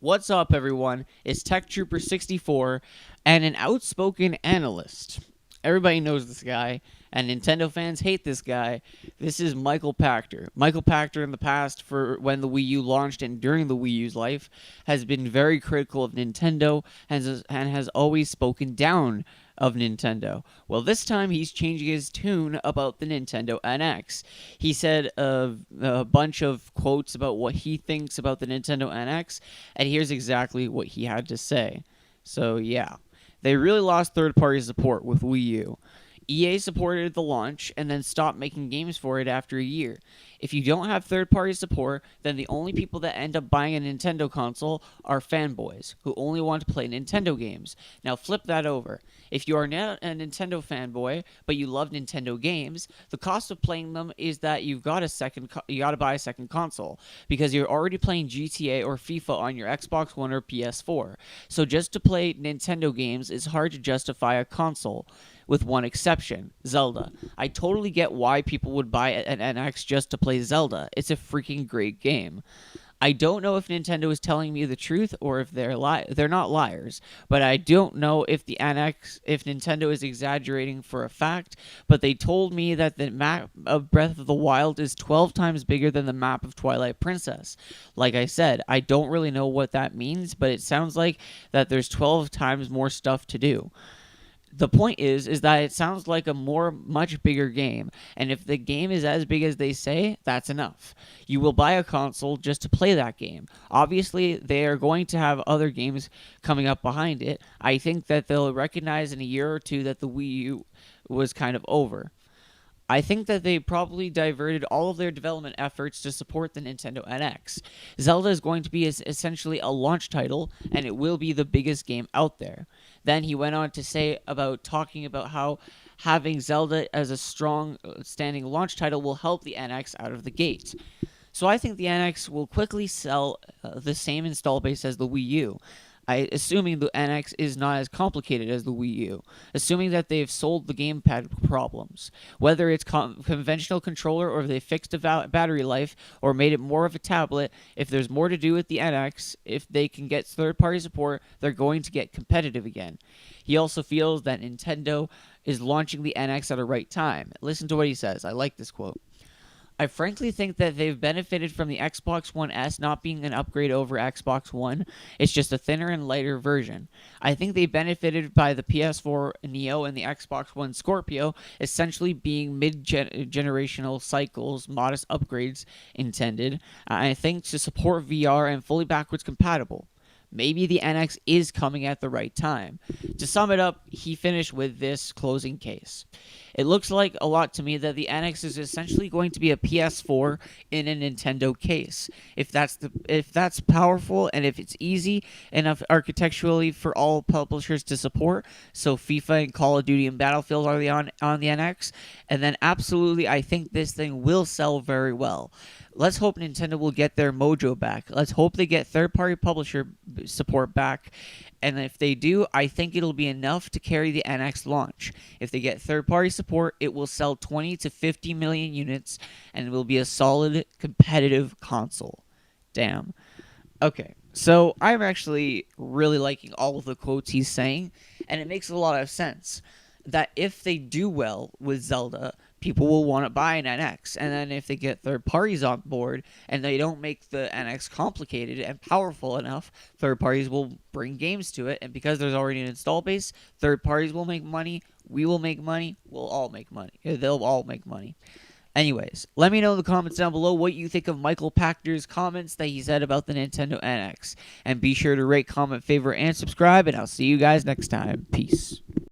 What's up, everyone? It's Tech Trooper 64 and an outspoken analyst. Everybody knows this guy, and Nintendo fans hate this guy. This is Michael Pachter. Michael Pachter, in the past, for when the Wii U launched and during the Wii U's life, has been very critical of Nintendo and has always spoken down of Nintendo. Well, this time he's changing his tune about the Nintendo NX. He said a bunch of quotes about what he thinks about the Nintendo NX, and here's exactly what he had to say. So, yeah. They really lost third-party support with Wii U. EA supported the launch and then stopped making games for it after a year. If you don't have third-party support, then the only people that end up buying a Nintendo console are fanboys who only want to play Nintendo games. Now flip that over. If you are not a Nintendo fanboy, but you love Nintendo games, the cost of playing them is that you got to buy a second console because you're already playing GTA or FIFA on your Xbox One or PS4. So just to play Nintendo games is hard to justify a console. With one exception, Zelda. I totally get why people would buy an NX just to play Zelda. It's a freaking great game. I don't know if Nintendo is telling me the truth or if they're not liars, but I don't know if Nintendo is exaggerating for a fact, but they told me that the map of Breath of the Wild is 12 times bigger than the map of Twilight Princess. Like I said, I don't really know what that means, but it sounds like that there's 12 times more stuff to do. The point is that it sounds like a much bigger game, and if the game is as big as they say, that's enough. You will buy a console just to play that game. Obviously, they are going to have other games coming up behind it. I think that they'll recognize in a year or two that the Wii U was kind of over. I think that they probably diverted all of their development efforts to support the Nintendo NX. Zelda is going to be essentially a launch title, and it will be the biggest game out there. Then he went on to say talking about how having Zelda as a strong standing launch title will help the NX out of the gate. So I think the NX will quickly sell the same install base as the Wii U. Assuming the NX is not as complicated as the Wii U, assuming that they've solved the gamepad problems, whether it's conventional controller or if they fixed the battery life or made it more of a tablet. If there's more to do with the NX, if they can get third-party support, they're going to get competitive again. He also feels that Nintendo is launching the NX at a right time. Listen to what he says. I like this quote. I frankly think that they've benefited from the Xbox One S not being an upgrade over Xbox One. It's just a thinner and lighter version. I think they benefited by the PS4 Neo and the Xbox One Scorpio essentially being mid-generational cycles, modest upgrades intended, I think, to support VR and fully backwards compatible. Maybe the NX is coming at the right time. To sum it up, he finished with this closing case. It looks like a lot to me that the NX is essentially going to be a PS4 in a Nintendo case. If that's powerful and if it's easy enough architecturally for all publishers to support, so FIFA and Call of Duty and Battlefield are on the NX, and then absolutely I think this thing will sell very well. Let's hope Nintendo will get their mojo back. Let's hope they get third-party publisher support back. And if they do, I think it'll be enough to carry the NX launch. If they get third-party support, it will sell 20 to 50 million units and it will be a solid, competitive console. Damn. Okay, so I'm actually really liking all of the quotes he's saying, and it makes a lot of sense that if they do well with Zelda, people will want to buy an NX. And then if they get third parties on board and they don't make the NX complicated and powerful enough, third parties will bring games to it. And because there's already an install base, third parties will make money. We will make money. We'll all make money. They'll all make money. Anyways, let me know in the comments down below what you think of Michael Pachter's comments that he said about the Nintendo NX. And be sure to rate, comment, favorite, and subscribe. And I'll see you guys next time. Peace.